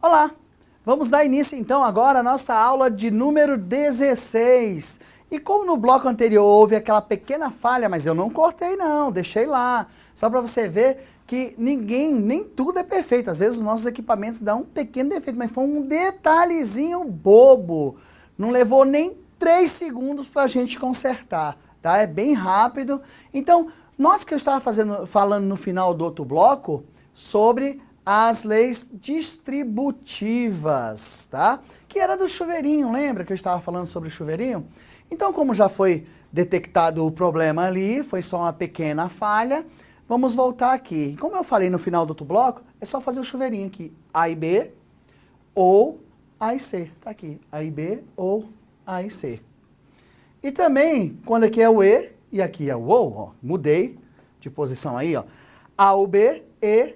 Olá! Vamos dar início então agora à nossa aula de número 16. E como no bloco anterior houve aquela pequena falha, mas eu não cortei não, deixei lá. Só para você ver que nem tudo é perfeito. Às vezes os nossos equipamentos dão um pequeno defeito, mas foi um detalhezinho bobo. Não levou nem 3 segundos para a gente consertar, tá? É bem rápido. Então, nós que eu estava falando no final do outro bloco sobre as leis distributivas, tá? Que era do chuveirinho, lembra que eu estava falando sobre o chuveirinho? Então, como já foi detectado o problema ali, foi só uma pequena falha, vamos voltar aqui. Como eu falei no final do outro bloco, é só fazer o chuveirinho aqui, A e B, ou A e C, tá aqui, A e B, ou A e C. E também, quando aqui é o E, e aqui é o O, ó, mudei de posição aí, ó, A ou B, E,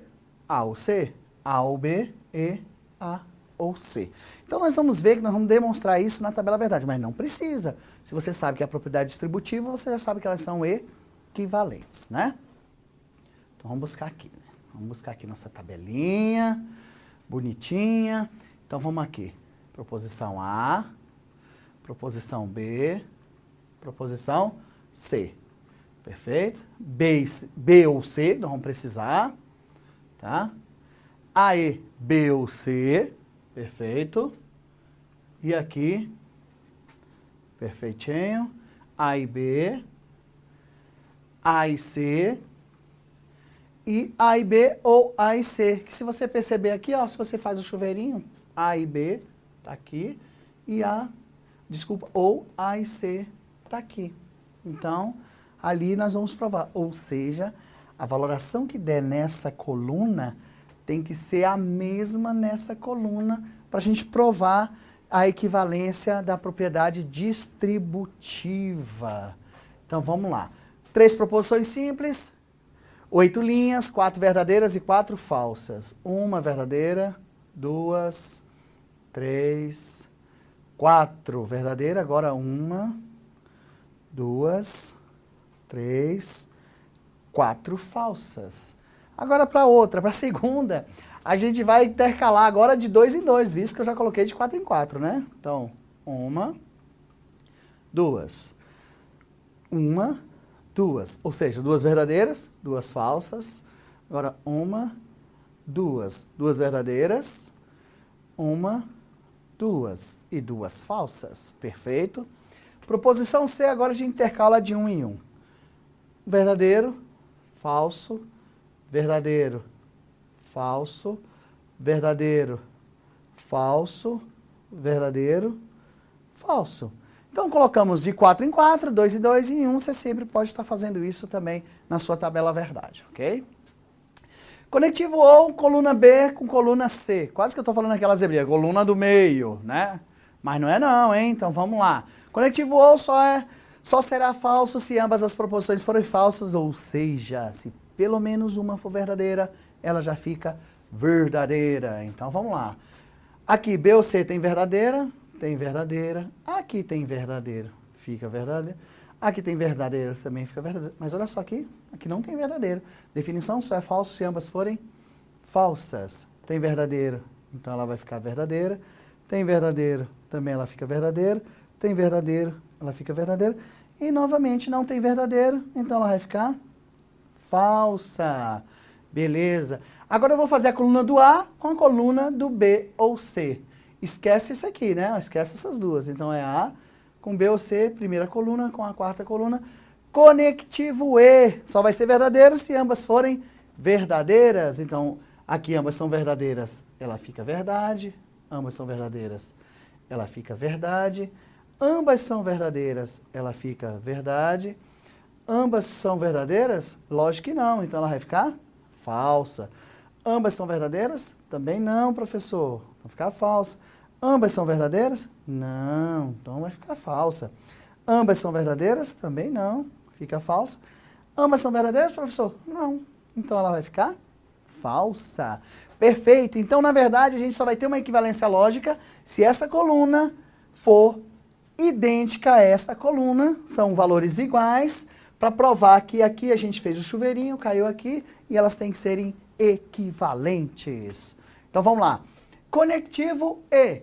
A ou C, A ou B, E, A ou C. Então nós vamos ver que nós vamos demonstrar isso na tabela verdade, mas não precisa. Se você sabe que é a propriedade distributiva, você já sabe que elas são equivalentes, né? Então vamos buscar aqui, né? Vamos buscar aqui nossa tabelinha, bonitinha. Então vamos aqui, proposição A, proposição B, proposição C. Perfeito? B ou C, nós vamos precisar. Tá? A, E, B ou C, perfeito. E aqui, perfeitinho. A e B, A e C, e A e B ou A e C. Que se você perceber aqui, ó, se você faz o chuveirinho, A e B tá aqui, e ou A e C tá aqui. Então, ali nós vamos provar, ou seja, a valoração que der nessa coluna tem que ser a mesma nessa coluna para a gente provar a equivalência da propriedade distributiva. Então vamos lá. 3 proposições simples, 8 linhas, 4 verdadeiras e 4 falsas. 1 verdadeira, 2, 3, 4 verdadeira, agora 1, 2, 3, 4 falsas. Agora para outra, para a segunda, a gente vai intercalar agora de 2 em 2, visto que eu já coloquei de 4 em 4, né? Então, 1, 2, 1, 2, ou seja, 2 verdadeiras, 2 falsas. Agora 1, 2, 2 verdadeiras, 1, 2 e 2 falsas. Perfeito? Proposição C, agora a gente intercala de 1 em 1. Verdadeiro, falso, verdadeiro, falso, verdadeiro, falso, verdadeiro, falso. Então colocamos de 4 em 4, 2 em 2 e em 1, você sempre pode estar fazendo isso também na sua tabela verdade, ok? Conectivo ou, coluna B com coluna C. Quase que eu estou falando aquela zebrinha, coluna do meio, né? Mas não é não, hein? Então vamos lá. Conectivo ou só será falso se ambas as proposições forem falsas, ou seja, se pelo menos uma for verdadeira, ela já fica verdadeira. Então vamos lá. Aqui B ou C tem verdadeira, aqui tem verdadeira, fica verdadeira. Aqui tem verdadeiro, também fica verdadeiro. Mas olha só aqui não tem verdadeiro. Definição só é falso se ambas forem falsas. Tem verdadeiro, então ela vai ficar verdadeira. Tem verdadeiro, também ela fica verdadeira. Tem verdadeiro, ela fica verdadeira. E novamente não tem verdadeiro, então ela vai ficar falsa. Beleza. Agora eu vou fazer a coluna do A com a coluna do B ou C. Esquece isso aqui, né? Esquece essas duas. Então é A com B ou C, primeira coluna com a quarta coluna. Conectivo E, só vai ser verdadeiro se ambas forem verdadeiras. Então, aqui ambas são verdadeiras, ela fica verdade. Ambas são verdadeiras, ela fica verdade. Ambas são verdadeiras, ela fica verdade. Ambas são verdadeiras? Lógico que não, então ela vai ficar falsa. Ambas são verdadeiras? Também não, professor, vai ficar falsa. Ambas são verdadeiras? Não, então vai ficar falsa. Ambas são verdadeiras? Também não, fica falsa. Ambas são verdadeiras, professor? Não, então ela vai ficar falsa. Perfeito, então na verdade a gente só vai ter uma equivalência lógica se essa coluna for idêntica a essa coluna, são valores iguais, para provar que aqui a gente fez o chuveirinho, caiu aqui, e elas têm que serem equivalentes. Então vamos lá. Conectivo E.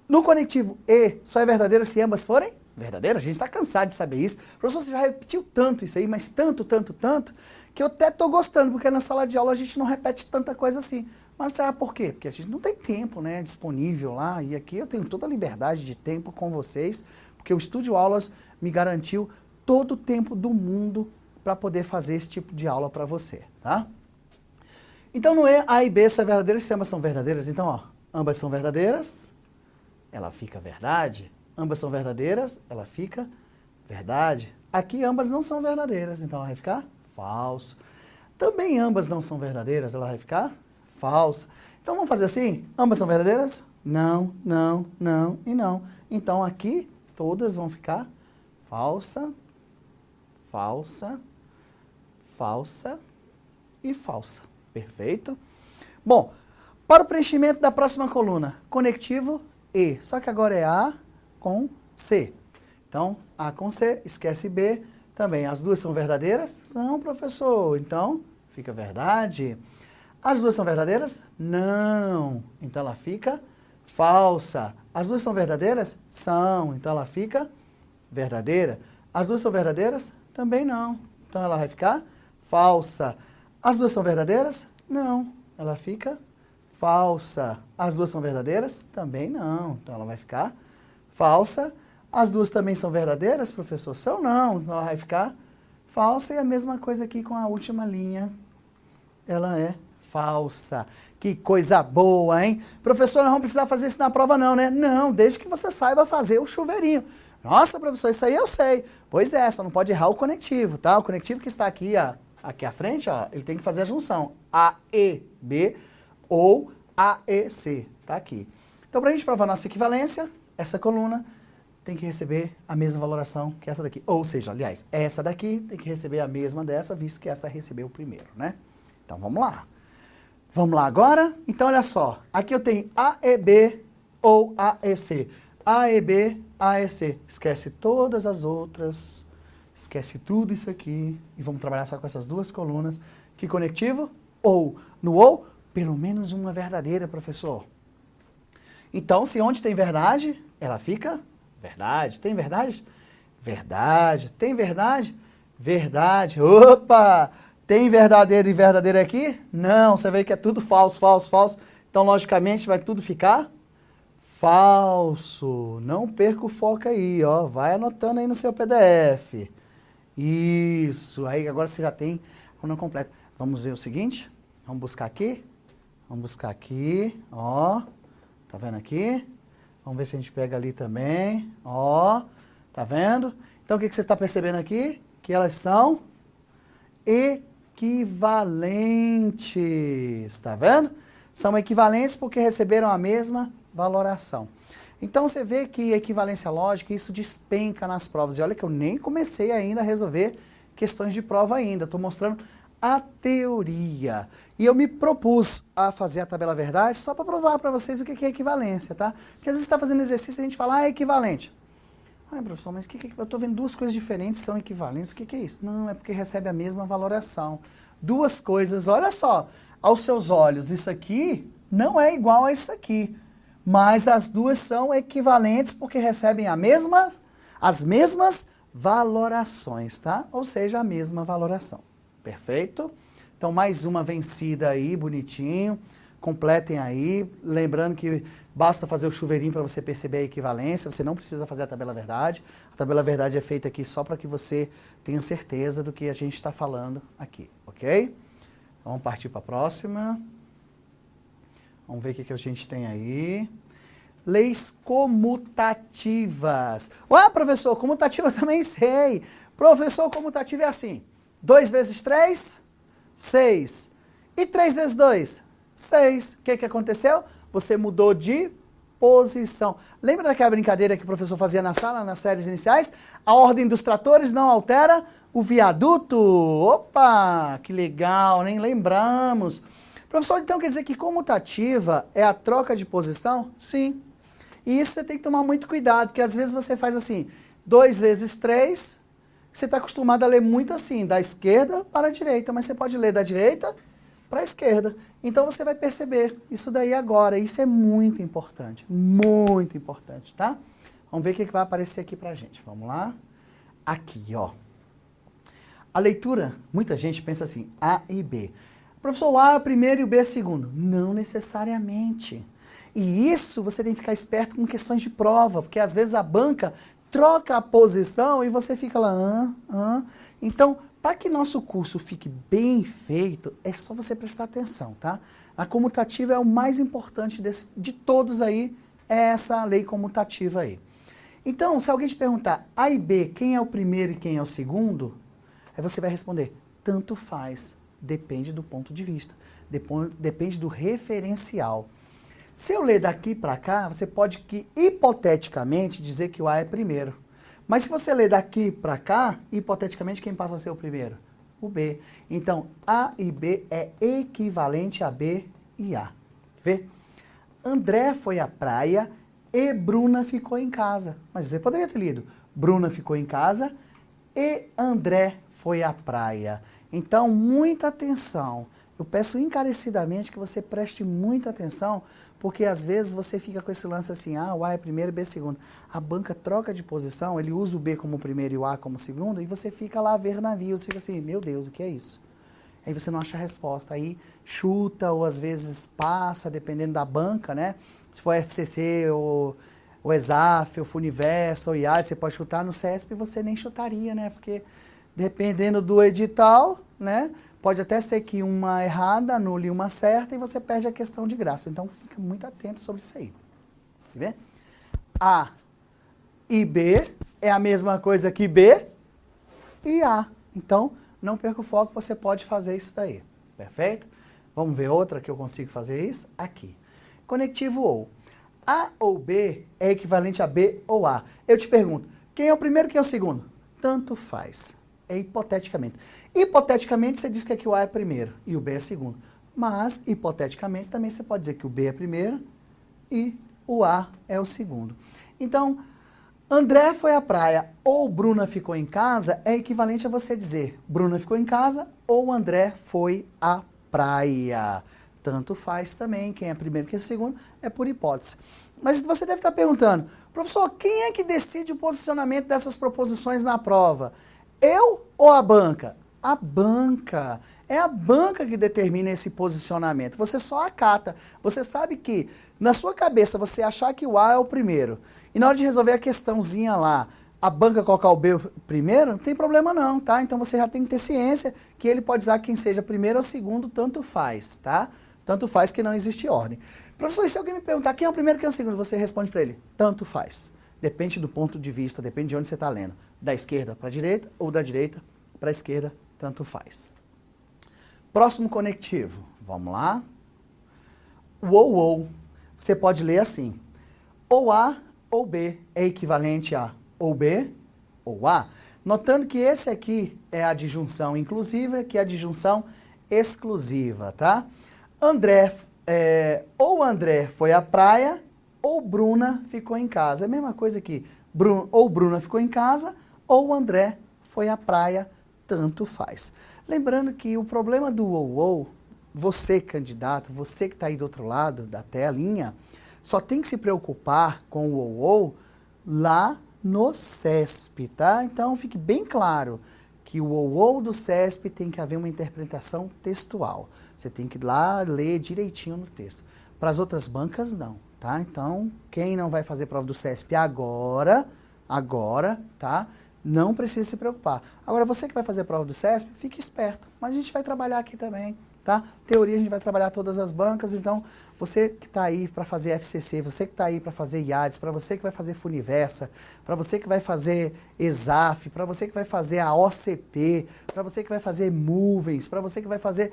No conectivo E, só é verdadeiro se ambas forem verdadeiras. A gente está cansado de saber isso. Professor, você já repetiu tanto isso aí, mas tanto, que eu até estou gostando, porque na sala de aula a gente não repete tanta coisa assim. Mas será por quê? Porque a gente não tem tempo, né, disponível lá, e aqui eu tenho toda a liberdade de tempo com vocês, porque o Estúdio Aulas me garantiu todo o tempo do mundo para poder fazer esse tipo de aula para você, tá? Então no E, A e B são verdadeiras se ambas são verdadeiras. Então, ó, ambas são verdadeiras, ela fica verdade. Ambas são verdadeiras, ela fica verdade. Aqui ambas não são verdadeiras, então ela vai ficar falso. Também ambas não são verdadeiras, ela vai ficar falsa. Então vamos fazer assim? Ambas são verdadeiras? Não, não, não e não. Então aqui todas vão ficar falsa, falsa, falsa e falsa. Perfeito? Bom, para o preenchimento da próxima coluna, conectivo E. Só que agora é A com C. Então, A com C, esquece B. Também, as duas são verdadeiras? Não, professor. Então, fica verdade. As duas são verdadeiras? Não. Então, ela fica falsa. As duas são verdadeiras? São. Então, ela fica verdadeira. As duas são verdadeiras? Também não. Então, ela vai ficar falsa. As duas são verdadeiras? Não. Ela fica falsa. As duas são verdadeiras? Também não. Então, ela vai ficar falsa. As duas também são verdadeiras, professor? São não. Então, ela vai ficar falsa. E a mesma coisa aqui com a última linha. Ela é falsa. Que coisa boa, hein? Professor, não vamos precisar fazer isso na prova não, né? Não, desde que você saiba fazer o chuveirinho. Nossa, professor, isso aí eu sei. Pois é, só não pode errar o conectivo, tá? O conectivo que está aqui, ó, aqui à frente, ó, ele tem que fazer a junção. A, E, B ou A, E, C. Tá aqui. Então, para a gente provar nossa equivalência, essa coluna tem que receber a mesma valoração que essa daqui. Ou seja, aliás, essa daqui tem que receber a mesma dessa, visto que essa recebeu primeiro, né? Então, vamos lá. Vamos lá agora? Então, olha só. Aqui eu tenho AEB ou AEC. AEB, AEC. Esquece todas as outras. Esquece tudo isso aqui. E vamos trabalhar só com essas duas colunas. Que conectivo? Ou. No ou, pelo menos uma verdadeira, professor. Então, se onde tem verdade, ela fica verdade. Tem verdade? Verdade. Tem verdade? Verdade. Opa! Tem verdadeiro e verdadeiro aqui? Não, você vê que é tudo falso, falso, falso. Então, logicamente, vai tudo ficar falso. Não perca o foco aí, ó. Vai anotando aí no seu PDF. Isso. Aí agora você já tem a coluna completa. Vamos ver o seguinte. Vamos buscar aqui. Vamos buscar aqui, ó. Tá vendo aqui? Vamos ver se a gente pega ali também. Ó, tá vendo? Então, o que você está percebendo aqui? Que elas são equivalentes, tá vendo? São equivalentes porque receberam a mesma valoração. Então, você vê que equivalência lógica, isso despenca nas provas. E olha que eu nem comecei ainda a resolver questões de prova ainda. Estou mostrando a teoria. E eu me propus a fazer a tabela verdade só para provar para vocês o que é equivalência, tá? Porque às vezes você está fazendo exercício e a gente fala, é equivalente. Ai, professor, mas eu estou vendo duas coisas diferentes, são equivalentes, o que é isso? Não, é porque recebe a mesma valoração. Duas coisas, olha só, aos seus olhos, isso aqui não é igual a isso aqui, mas as duas são equivalentes porque recebem as mesmas valorações, tá? Ou seja, a mesma valoração. Perfeito? Então, mais uma vencida aí, bonitinho. Completem aí, lembrando que basta fazer o chuveirinho para você perceber a equivalência, você não precisa fazer a tabela verdade. A tabela verdade é feita aqui só para que você tenha certeza do que a gente está falando aqui, ok? Vamos partir para a próxima. Vamos ver o que a gente tem aí. Leis comutativas. Ué, professor, comutativa eu também sei. Professor, comutativa é assim. 2 vezes 3, 6. E 3 vezes 2? 6. O que aconteceu? Você mudou de posição. Lembra daquela brincadeira que o professor fazia na sala, nas séries iniciais? A ordem dos tratores não altera o viaduto. Opa, que legal, nem lembramos. Professor, então quer dizer que comutativa é a troca de posição? Sim. E isso você tem que tomar muito cuidado, porque às vezes você faz assim, 2 vezes 3, você está acostumado a ler muito assim, da esquerda para a direita, mas você pode ler da direita para a esquerda. Então você vai perceber isso daí agora. Isso é muito importante, tá? Vamos ver o que vai aparecer aqui para a gente. Vamos lá. Aqui, ó. A leitura, muita gente pensa assim, A e B. Professor, o A é o primeiro e o B é o segundo. Não necessariamente. E isso você tem que ficar esperto com questões de prova, porque às vezes a banca troca a posição e você fica lá, Então, para que nosso curso fique bem feito, é só você prestar atenção, tá? A comutativa é o mais importante de todos aí, é essa lei comutativa aí. Então, se alguém te perguntar A e B, quem é o primeiro e quem é o segundo, aí você vai responder, tanto faz, depende do ponto de vista, depende do referencial. Se eu ler daqui para cá, você pode, hipoteticamente, dizer que o A é primeiro. Mas se você ler daqui para cá, hipoteticamente, quem passa a ser o primeiro? O B. Então, A e B é equivalente a B e A. Vê? André foi à praia e Bruna ficou em casa. Mas você poderia ter lido, Bruna ficou em casa e André foi à praia. Então, muita atenção. Eu peço encarecidamente que você preste muita atenção, porque às vezes você fica com esse lance assim, o A é primeiro, B é segundo. A banca troca de posição, ele usa o B como primeiro e o A como segundo, e você fica lá a ver navios, fica assim, meu Deus, o que é isso? Aí você não acha a resposta, aí chuta ou às vezes passa, dependendo da banca, né? Se for FCC ou o ESAF, o Funiverso, ou IAD, você pode chutar. No CESP você nem chutaria, né? Porque dependendo do edital, né? Pode até ser que uma errada anule uma certa e você perde a questão de graça. Então, fica muito atento sobre isso aí. Quer ver? A e B é a mesma coisa que B e A. Então, não perca o foco, você pode fazer isso daí. Perfeito? Vamos ver outra que eu consigo fazer isso? Aqui. Conectivo ou. A ou B é equivalente a B ou A. Eu te pergunto, quem é o primeiro e quem é o segundo? Tanto faz. É hipoteticamente. Hipoteticamente, você diz que aqui o A é primeiro e o B é segundo. Mas, hipoteticamente, também você pode dizer que o B é primeiro e o A é o segundo. Então, André foi à praia ou Bruna ficou em casa é equivalente a você dizer Bruna ficou em casa ou André foi à praia. Tanto faz também, quem é primeiro e quem é segundo, é por hipótese. Mas você deve estar perguntando, professor, quem é que decide o posicionamento dessas proposições na prova? Eu ou a banca? A banca. É a banca que determina esse posicionamento. Você só acata. Você sabe que, na sua cabeça, você achar que o A é o primeiro, e na hora de resolver a questãozinha lá, a banca colocar o B primeiro, não tem problema não, tá? Então você já tem que ter ciência que ele pode usar quem seja primeiro ou segundo, tanto faz, tá? Tanto faz que não existe ordem. Professor, e se alguém me perguntar quem é o primeiro e quem é o segundo, você responde para ele, tanto faz. Depende do ponto de vista, depende de onde você está lendo. Da esquerda para a direita ou da direita para a esquerda, tanto faz. Próximo conectivo, vamos lá. O ou. Você pode ler assim. Ou A ou B é equivalente a ou B ou A. Notando que esse aqui é a disjunção inclusiva, que é a disjunção exclusiva, tá? Ou André foi à praia ou Bruna ficou em casa. É a mesma coisa que ou Bruna ficou em casa ou André foi à praia, tanto faz. Lembrando que o problema do ou, você candidato, você que está aí do outro lado da telinha, só tem que se preocupar com o ou lá no CESP, tá? Então fique bem claro que o ou do CESP tem que haver uma interpretação textual. Você tem que ir lá ler direitinho no texto. Para as outras bancas, não, tá? Então, quem não vai fazer prova do CESP agora, tá? Não precisa se preocupar. Agora, você que vai fazer a prova do CESP, fique esperto. Mas a gente vai trabalhar aqui também, tá? Teoria, a gente vai trabalhar todas as bancas. Então, você que está aí para fazer FCC, você que está aí para fazer IADES, para você que vai fazer Funiversa, para você que vai fazer ESAF, para você que vai fazer a OCP, para você que vai fazer Movens, para você que vai fazer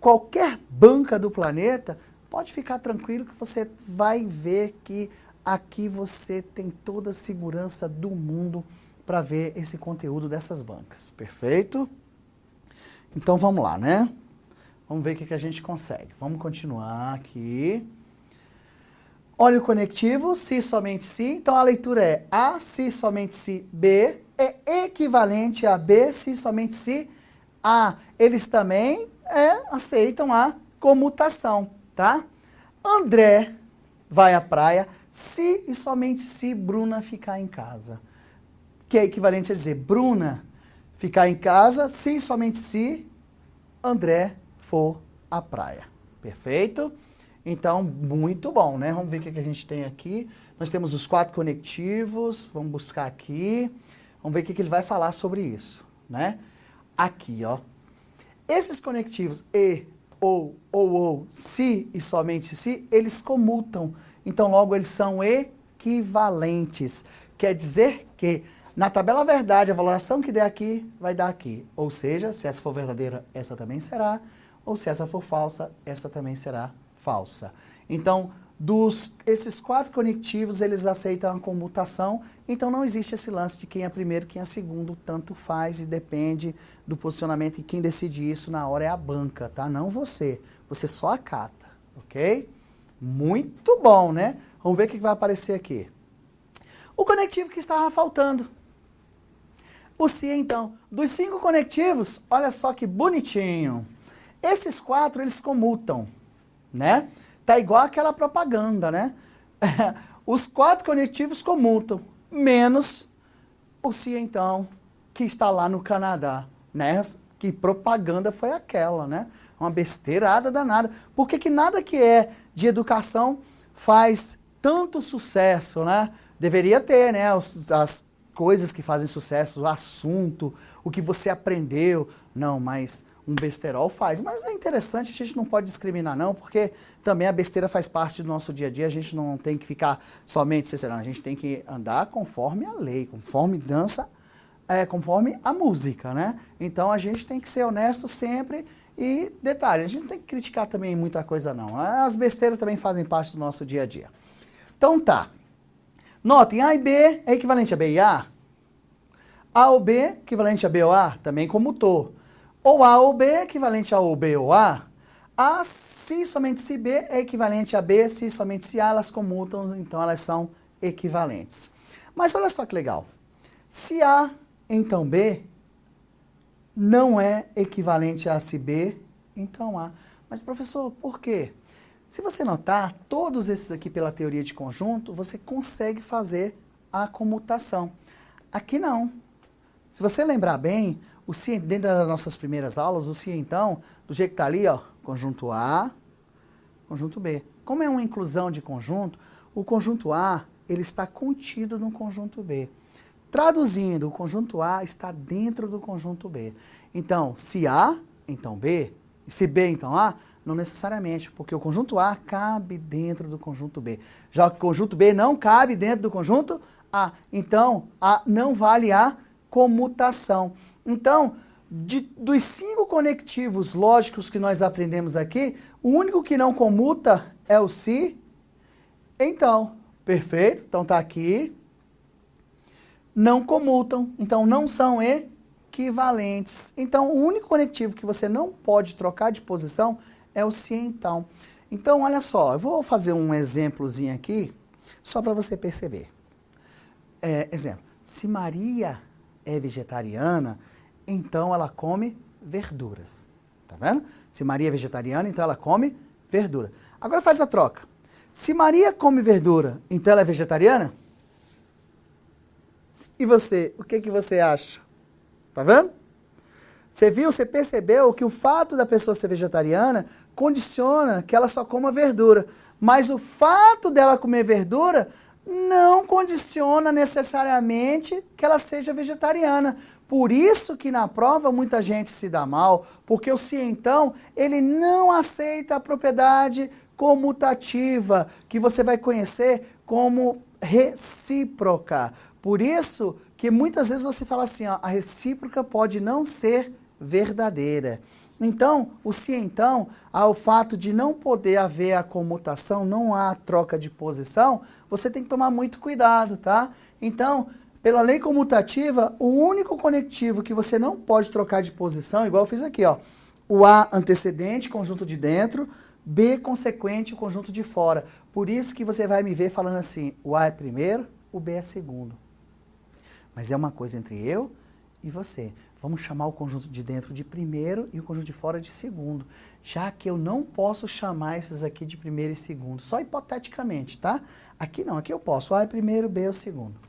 qualquer banca do planeta, pode ficar tranquilo que você vai ver que aqui você tem toda a segurança do mundo para ver esse conteúdo dessas bancas. Perfeito? Então vamos lá, né? Vamos ver o que a gente consegue. Vamos continuar aqui. Olha o conectivo, se somente se. Então a leitura é A, se somente se B, é equivalente a B, se somente se A. Eles também aceitam a comutação, tá? André vai à praia se e somente se Bruna ficar em casa. Que é equivalente a dizer Bruna ficar em casa se e somente se André for à praia. Perfeito? Então, muito bom, né? Vamos ver o que a gente tem aqui. Nós temos os 4 conectivos, vamos buscar aqui. Vamos ver o que ele vai falar sobre isso, né? Aqui, ó. Esses conectivos e, ou, se e somente se, eles comutam. Então, logo, eles são equivalentes. Quer dizer que, na tabela verdade, a valoração que der aqui, vai dar aqui. Ou seja, se essa for verdadeira, essa também será. Ou se essa for falsa, essa também será falsa. Então, esses 4 conectivos, eles aceitam a comutação, então não existe esse lance de quem é primeiro, quem é segundo, tanto faz e depende do posicionamento, e quem decide isso na hora é a banca, tá? Não você, você só acata, ok? Muito bom, né? Vamos ver o que vai aparecer aqui. O conectivo que estava faltando. O se, então. Dos 5 conectivos, olha só que bonitinho. Esses 4, eles comutam, né? Tá igual aquela propaganda, né? Os 4 conectivos comutam, menos o se, então, que está lá no Canadá, né? Que propaganda foi aquela, né? Uma besteirada danada. Por que nada que é de educação faz tanto sucesso, né? Deveria ter, né? As coisas que fazem sucesso, o assunto, o que você aprendeu. Não, mas um besterol faz. Mas é interessante, a gente não pode discriminar não, porque também a besteira faz parte do nosso dia a dia, a gente não tem que ficar somente sincerão, a gente tem que andar conforme a lei, conforme dança, conforme a música, né? Então a gente tem que ser honesto sempre e, detalhe, a gente não tem que criticar também muita coisa não. As besteiras também fazem parte do nosso dia a dia. Então tá. Notem, A e B é equivalente a B e A. A ou B equivalente a B ou A, também comutou. Ou A ou B equivalente a ou B ou A. A, se somente se B é equivalente a B, se somente se A, elas comutam, então elas são equivalentes. Mas olha só que legal. Se A, então B, não é equivalente a se B, então A. Mas professor, por quê? Se você notar, todos esses aqui pela teoria de conjunto, você consegue fazer a comutação. Aqui não. Se você lembrar bem, o se, dentro das nossas primeiras aulas, o se então, do jeito que está ali, ó, conjunto A, conjunto B. Como é uma inclusão de conjunto, o conjunto A, ele está contido no conjunto B. Traduzindo, o conjunto A está dentro do conjunto B. Então, se A, então B, e se B, então A, não necessariamente, porque o conjunto A cabe dentro do conjunto B. Já que o conjunto B não cabe dentro do conjunto A. Então, A não vale a comutação. Então, dos 5 conectivos lógicos que nós aprendemos aqui, o único que não comuta é o se. Então, perfeito? Então está aqui. Não comutam, então não são equivalentes. Então, o único conectivo que você não pode trocar de posição é o se então. Então, olha só, eu vou fazer um exemplozinho aqui, só para você perceber. Exemplo, se Maria é vegetariana, então ela come verduras. Tá vendo? Se Maria é vegetariana, então ela come verdura. Agora faz a troca. Se Maria come verdura, então ela é vegetariana? E você, o que você acha? Tá vendo? Você viu, você percebeu que o fato da pessoa ser vegetariana condiciona que ela só coma verdura. Mas o fato dela comer verdura não condiciona necessariamente que ela seja vegetariana. Por isso que na prova muita gente se dá mal, porque o se então, ele não aceita a propriedade comutativa, que você vai conhecer como recíproca. Por isso que muitas vezes você fala assim, ó, a recíproca pode não ser verdadeira. Então, o se então, ao fato de não poder haver a comutação, não há troca de posição, você tem que tomar muito cuidado, tá? Então, pela lei comutativa, o único conectivo que você não pode trocar de posição, igual eu fiz aqui, ó, o A antecedente, conjunto de dentro, B consequente, o conjunto de fora. Por isso que você vai me ver falando assim, o A é primeiro, o B é segundo. Mas é uma coisa entre eu e você. Vamos chamar o conjunto de dentro de primeiro e o conjunto de fora de segundo, já que eu não posso chamar esses aqui de primeiro e segundo, só hipoteticamente, tá? Aqui não, aqui eu posso. A é primeiro, B é o segundo.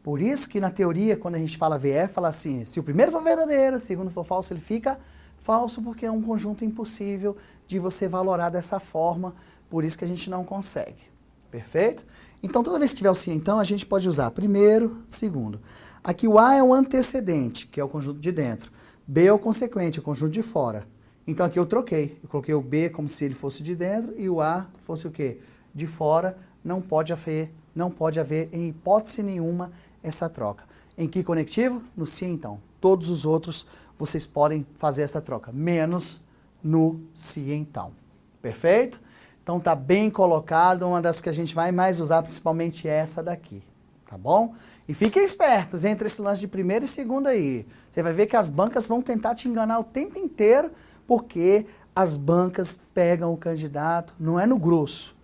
Por isso que na teoria, quando a gente fala VE, fala assim, se o primeiro for verdadeiro, o segundo for falso, ele fica falso, porque é um conjunto impossível de você valorar dessa forma, por isso que a gente não consegue. Perfeito? Então, toda vez que tiver o se então, a gente pode usar primeiro, segundo. Aqui o A é o antecedente, que é o conjunto de dentro. B é o consequente, é o conjunto de fora. Então, aqui eu troquei. Eu coloquei o B como se ele fosse de dentro e o A fosse o quê? De fora. Não pode haver em hipótese nenhuma essa troca. Em que conectivo? No se então. Todos os outros vocês podem fazer essa troca, menos no se então. Perfeito? Então tá bem colocado, uma das que a gente vai mais usar, principalmente essa daqui, tá bom? E fiquem espertos entre esse lance de primeiro e segundo aí. Você vai ver que as bancas vão tentar te enganar o tempo inteiro, porque as bancas pegam o candidato, não é no grosso,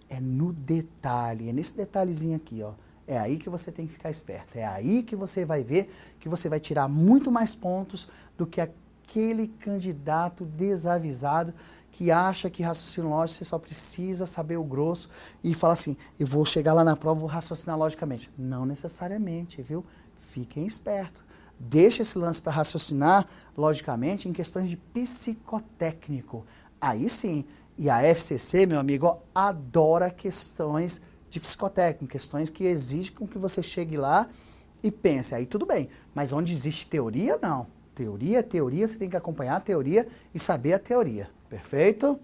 é no detalhe, é nesse detalhezinho aqui, ó. É aí que você tem que ficar esperto, é aí que você vai ver que você vai tirar muito mais pontos do que aquele candidato desavisado que acha que raciocínio lógico você só precisa saber o grosso e falar assim, eu vou chegar lá na prova e vou raciocinar logicamente. Não necessariamente, viu? Fiquem espertos. Deixa esse lance para raciocinar logicamente em questões de psicotécnico. Aí sim. E a FCC, meu amigo, ó, adora questões de psicotécnico, questões que exigem com que você chegue lá e pense. Aí tudo bem. Mas onde existe teoria, não. Teoria, você tem que acompanhar a teoria e saber a teoria. Perfeito?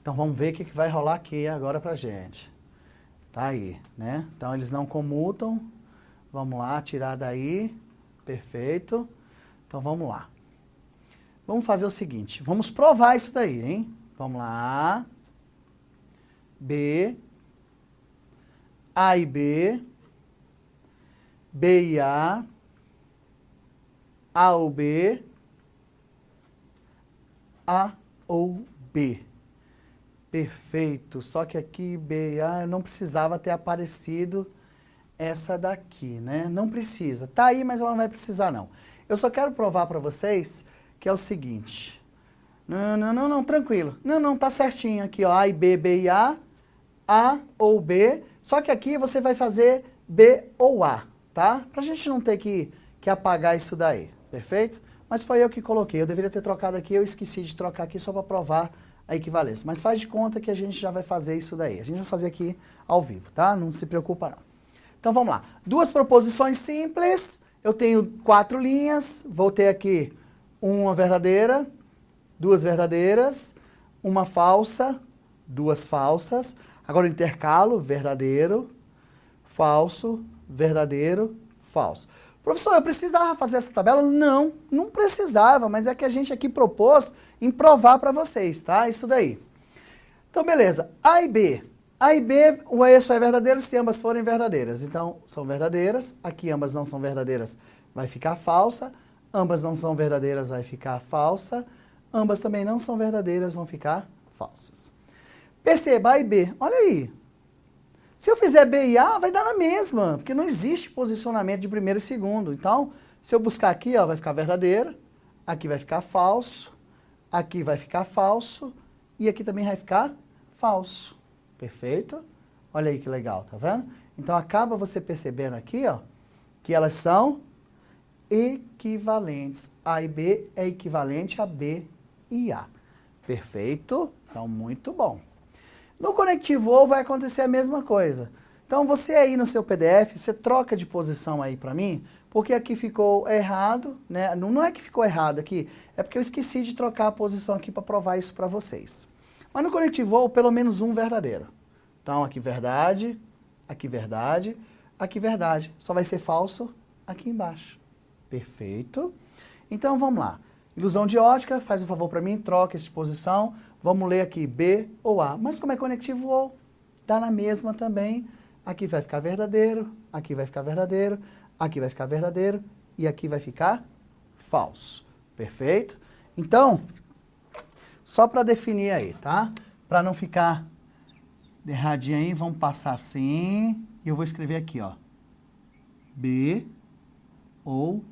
Então vamos ver o que vai rolar aqui agora pra gente. Tá aí, né? Então eles não comutam. Vamos lá, tirar daí. Perfeito. Então vamos lá. Vamos fazer o seguinte, vamos provar isso daí, hein? Vamos lá. B, A e B, B e A ou B, A ou B. Perfeito. Só que aqui B e A não precisava ter aparecido essa daqui, né? Não precisa. Tá aí, mas ela não vai precisar, não. Eu só quero provar para vocês que é o seguinte. Não, tranquilo. Não, tá certinho aqui, ó. A e B, B e A ou B. Só que aqui você vai fazer B ou A, tá? Pra gente não ter que apagar isso daí, perfeito? Mas foi eu que coloquei. Eu deveria ter trocado aqui, eu esqueci de trocar aqui só para provar a equivalência. Mas faz de conta que a gente já vai fazer isso daí. A gente vai fazer aqui ao vivo, tá? Não se preocupa, não. Então vamos lá. Duas proposições simples. Eu tenho 4 linhas. Vou ter aqui uma verdadeira, 2 verdadeiras, uma falsa, 2 falsas. Agora o intercalo, verdadeiro, falso, verdadeiro, falso. Professor, eu precisava fazer essa tabela? Não precisava, mas é que a gente aqui propôs em provar para vocês, tá? Isso daí. Então, beleza. A e B. A e B, o eixo é verdadeiro se ambas forem verdadeiras. Então, são verdadeiras. Aqui ambas não são verdadeiras, vai ficar falsa. Ambas não são verdadeiras, vai ficar falsa. Ambas também não são verdadeiras, vão ficar falsas. Perceba, A e B. Olha aí. Se eu fizer B e A, vai dar na mesma, porque não existe posicionamento de primeiro e segundo. Então, se eu buscar aqui, ó, vai ficar verdadeiro, aqui vai ficar falso, aqui vai ficar falso, e aqui também vai ficar falso. Perfeito? Olha aí que legal, tá vendo? Então, acaba você percebendo aqui, ó, que elas são equivalentes. A e B é equivalente a B e A. Perfeito? Então, muito bom. No conectivo ou vai acontecer a mesma coisa. Então, você aí no seu PDF, você troca de posição aí para mim, porque aqui ficou errado, né? Não é que ficou errado aqui, é porque eu esqueci de trocar a posição aqui para provar isso para vocês. Mas no conectivo ou, pelo menos um verdadeiro. Então, aqui verdade, aqui verdade, aqui verdade. Só vai ser falso aqui embaixo. Perfeito? Então, vamos lá. Ilusão de ótica, faz um favor para mim, troca essa posição. Vamos ler aqui B ou A. Mas como é conectivo ou, dá na mesma também. Aqui vai ficar verdadeiro, aqui vai ficar verdadeiro, aqui vai ficar verdadeiro e aqui vai ficar falso. Perfeito? Então, só para definir aí, tá? Para não ficar erradinho aí, vamos passar assim. E eu vou escrever aqui, ó. B ou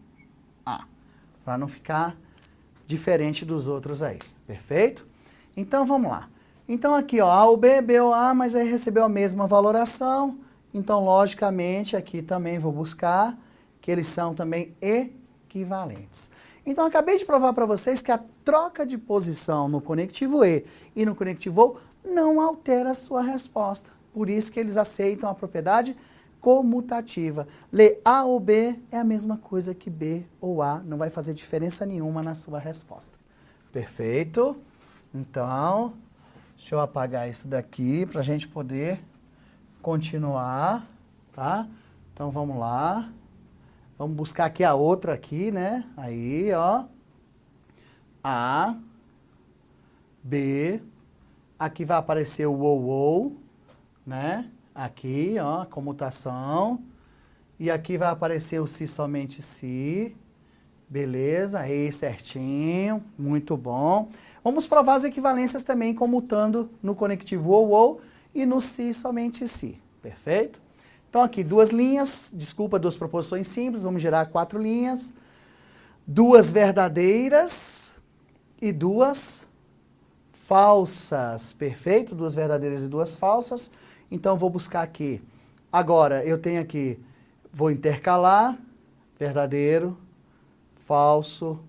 A. para não ficar diferente dos outros aí, perfeito? Então, vamos lá. Então, aqui, ó, A ou B, B ou A, mas aí recebeu a mesma valoração, então, logicamente, aqui também vou buscar que eles são também equivalentes. Então, acabei de provar para vocês que a troca de posição no conectivo E e no conectivo OU não altera a sua resposta. Por isso que eles aceitam a propriedade comutativa. Ler A ou B é a mesma coisa que B ou A, não vai fazer diferença nenhuma na sua resposta. Perfeito? Então, deixa eu apagar isso daqui para a gente poder continuar, tá? Então, vamos lá. Vamos buscar aqui a outra aqui, né? Aí, ó. A, B, aqui vai aparecer o ou, né? Aqui, ó, comutação. E aqui vai aparecer o se somente se. Beleza, aí certinho, muito bom. Vamos provar as equivalências também comutando no conectivo ou e no se somente se. Perfeito? Então aqui duas linhas, desculpa, duas proposições simples, vamos gerar 4 linhas. Duas verdadeiras e duas falsas. Perfeito? Duas verdadeiras e duas falsas. Então, vou buscar aqui. Agora, eu tenho aqui, vou intercalar, verdadeiro, falso,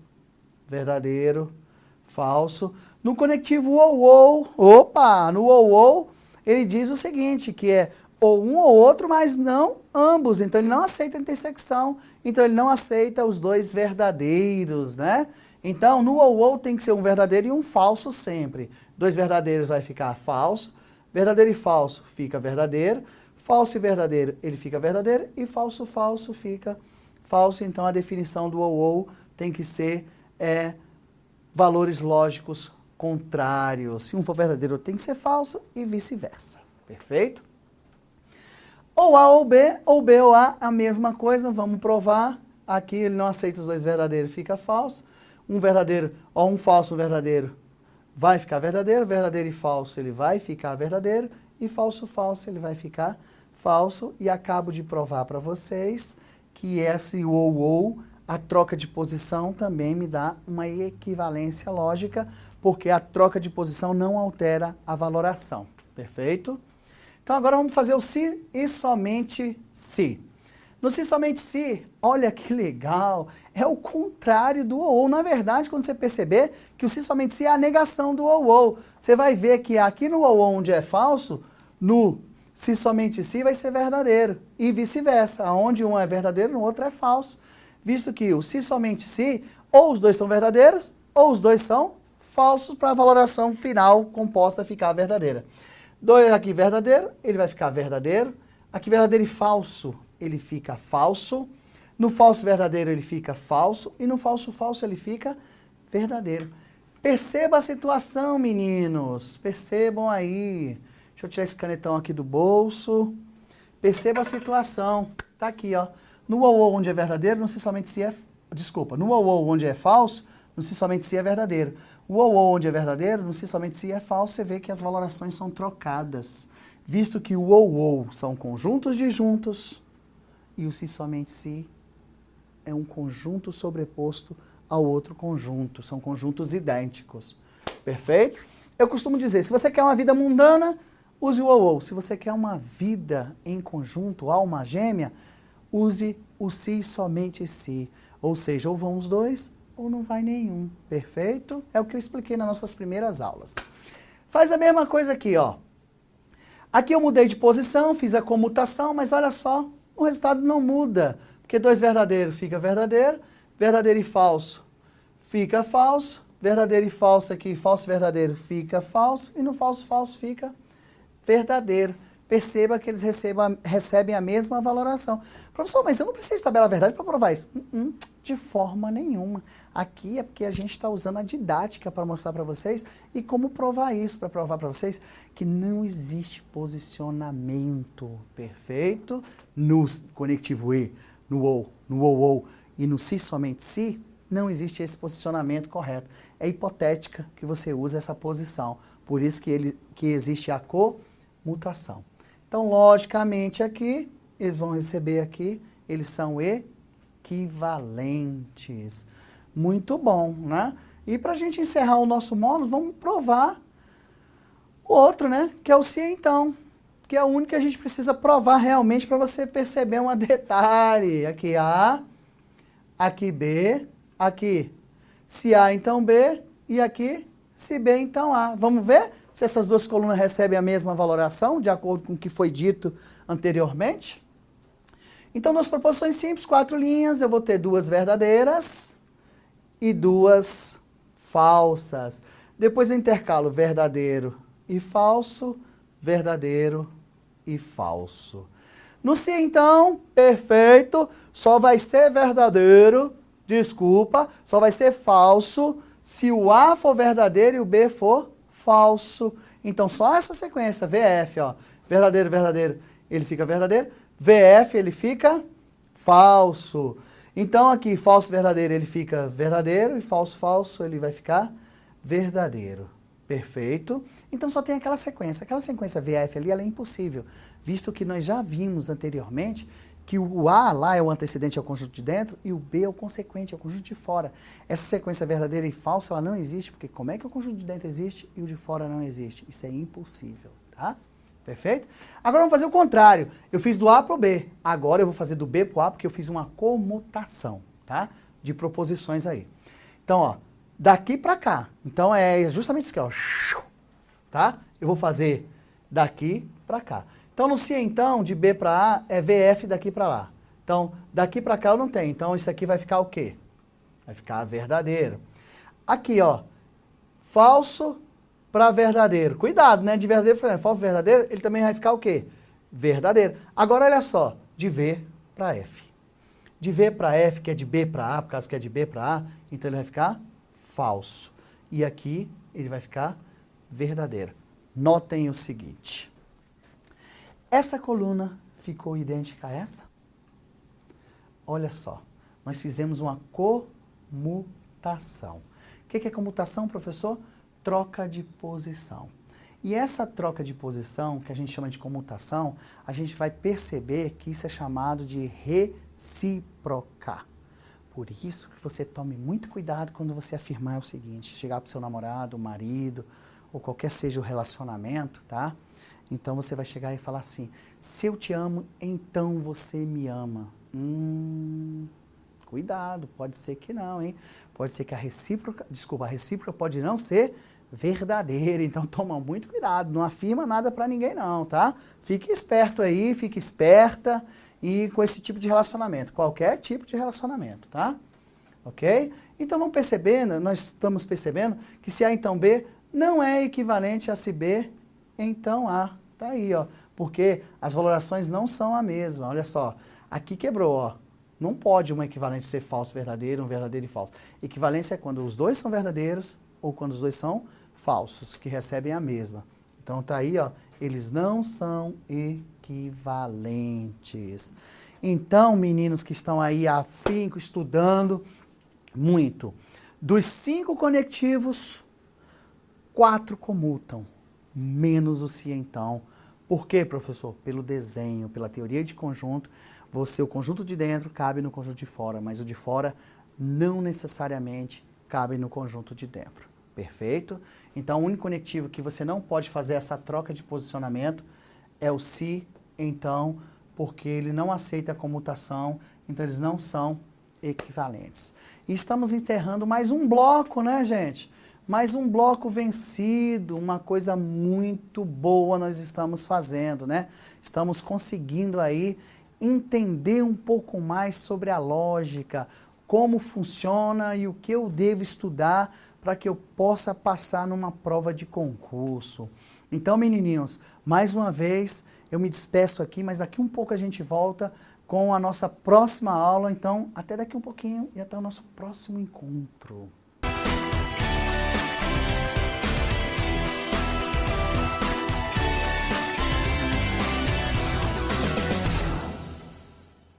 verdadeiro, falso. No conectivo ou, no ou, ele diz o seguinte, que é ou um ou outro, mas não ambos. Então, ele não aceita a intersecção. Então, ele não aceita os dois verdadeiros, né? Então, no ou tem que ser um verdadeiro e um falso sempre. Dois verdadeiros vai ficar falso. Verdadeiro e falso fica verdadeiro, falso e verdadeiro ele fica verdadeiro e falso, falso fica falso. Então, a definição do ou tem que ser valores lógicos contrários. Se um for verdadeiro, tem que ser falso e vice-versa. Perfeito? Ou A ou B ou A, a mesma coisa, vamos provar. Aqui ele não aceita os dois verdadeiros, fica falso. Um verdadeiro, ou um falso, um verdadeiro, vai ficar verdadeiro, verdadeiro e falso ele vai ficar verdadeiro, e falso, falso ele vai ficar falso. E acabo de provar para vocês que esse ou, a troca de posição também me dá uma equivalência lógica, porque a troca de posição não altera a valoração. Perfeito? Então agora vamos fazer o se e somente se. No se somente se, olha que legal, é o contrário do ou. Na verdade, quando você perceber que o se somente se é a negação do ou, você vai ver que aqui no ou onde é falso, no se somente se vai ser verdadeiro. E vice-versa, onde um é verdadeiro, no outro é falso. Visto que o se somente se, ou os dois são verdadeiros, ou os dois são falsos, para a valoração final composta ficar verdadeira. 2 aqui verdadeiro, ele vai ficar verdadeiro. Aqui verdadeiro e falso, ele fica falso. No falso verdadeiro ele fica falso. E no falso falso ele fica verdadeiro. Perceba a situação, meninos. Percebam aí. Deixa eu tirar esse canetão aqui do bolso. Perceba a situação. Tá aqui, ó. No ou onde é verdadeiro, não se somente se é... Desculpa. No ou onde é falso, não se somente se é verdadeiro. O ou onde é verdadeiro, não se somente se é falso, você vê que as valorações são trocadas. Visto que o ou são conjuntos disjuntos e o se somente se é um conjunto sobreposto ao outro conjunto. São conjuntos idênticos. Perfeito? Eu costumo dizer, se você quer uma vida mundana, use o ou. Se você quer uma vida em conjunto, alma gêmea, use o se somente se. Ou seja, ou vão os dois, ou não vai nenhum. Perfeito? É o que eu expliquei nas nossas primeiras aulas. Faz a mesma coisa aqui, ó. Aqui eu mudei de posição, fiz a comutação, mas olha só, o resultado não muda. Porque 2 verdadeiro fica verdadeiro, verdadeiro e falso fica falso, verdadeiro e falso aqui, falso e verdadeiro fica falso, e no falso falso fica verdadeiro. Perceba que eles recebem a mesma valoração. Professor, mas eu não preciso tabelar a verdade para provar isso. De forma nenhuma. Aqui é porque a gente está usando a didática para mostrar para vocês e como provar isso, para provar para vocês que não existe posicionamento perfeito no conectivo E, no ou e no se somente se, não existe esse posicionamento correto. É hipotética que você usa essa posição. Por isso que existe a comutação. Então, logicamente, aqui, eles vão receber aqui, eles são equivalentes. Muito bom, né? E para a gente encerrar o nosso módulo, vamos provar o outro, né? Que é o se então, que é o único que a gente precisa provar realmente para você perceber um detalhe. Aqui A, aqui B, aqui se A então B e aqui se B então A. Vamos ver se essas duas colunas recebem a mesma valoração, de acordo com o que foi dito anteriormente? Então, nas proposições simples, 4 linhas, eu vou ter 2 verdadeiras e 2 falsas. Depois eu intercalo verdadeiro e falso, verdadeiro e falso. No se então, perfeito, só vai ser verdadeiro, desculpa, só vai ser falso se o A for verdadeiro e o B for falso. Então, só essa sequência, VF, ó, verdadeiro, verdadeiro, ele fica verdadeiro, VF, ele fica falso. Então, aqui, falso, verdadeiro, ele fica verdadeiro, e falso, falso, ele vai ficar verdadeiro. Perfeito? Então, só tem aquela sequência. Aquela sequência VF ali, ela é impossível, visto que nós já vimos anteriormente que o A lá é o antecedente ao conjunto de dentro e o B é o consequente, é o conjunto de fora. Essa sequência verdadeira e falsa, ela não existe, porque como é que o conjunto de dentro existe e o de fora não existe? Isso é impossível, tá? Perfeito? Agora vamos fazer o contrário. Eu fiz do A para o B. Agora eu vou fazer do B para o A, porque eu fiz uma comutação, tá? De proposições aí. Então, ó, daqui para cá. Então é justamente isso aqui, ó. Tá? Eu vou fazer daqui para cá. Então, no se então, de B para A, é VF daqui para lá. Então, daqui para cá eu não tenho. Então, isso aqui vai ficar o quê? Vai ficar verdadeiro. Aqui, ó, falso para verdadeiro. Cuidado, né? De verdadeiro para falso verdadeiro, ele também vai ficar o quê? Verdadeiro. Agora, olha só, de V para F. De V para F, que é de B para A, por causa que é de B para A, então ele vai ficar falso. E aqui ele vai ficar verdadeiro. Notem o seguinte. Essa coluna ficou idêntica a essa? Olha só, nós fizemos uma comutação. O que é comutação, professor? Troca de posição. E essa troca de posição, que a gente chama de comutação, a gente vai perceber que isso é chamado de recíproca. Por isso que você tome muito cuidado quando você afirmar o seguinte, chegar para o seu namorado, marido, ou qualquer seja o relacionamento, tá? Então você vai chegar e falar assim, se eu te amo, então você me ama. Cuidado, pode ser que não, hein? Pode ser que a recíproca pode não ser verdadeira, então toma muito cuidado, não afirma nada para ninguém não, tá? Fique esperto aí, fique esperta e com esse tipo de relacionamento, qualquer tipo de relacionamento, tá? Ok? Então vamos percebendo, nós estamos percebendo que se A então B não é equivalente a se B então A. Tá aí, ó, porque as valorações não são a mesma, olha só, aqui quebrou, ó, não pode uma equivalente ser falso, verdadeiro, um verdadeiro e falso. Equivalência é quando os dois são verdadeiros ou quando os dois são falsos, que recebem a mesma. Então tá aí, ó, eles não são equivalentes. Então, meninos que estão aí afinco, estudando muito, dos 5 conectivos, 4 comutam, menos o se então. Por quê, professor? Pelo desenho, pela teoria de conjunto, o conjunto de dentro cabe no conjunto de fora, mas o de fora não necessariamente cabe no conjunto de dentro. Perfeito? Então, o único conectivo que você não pode fazer essa troca de posicionamento é o se, então, porque ele não aceita a comutação, então eles não são equivalentes. E estamos encerrando mais um bloco, né, gente? Mais um bloco vencido, uma coisa muito boa nós estamos fazendo, né? Estamos conseguindo aí entender um pouco mais sobre a lógica, como funciona e o que eu devo estudar para que eu possa passar numa prova de concurso. Então, menininhos, mais uma vez eu me despeço aqui, mas daqui um pouco a gente volta com a nossa próxima aula. Então, até daqui um pouquinho e até o nosso próximo encontro.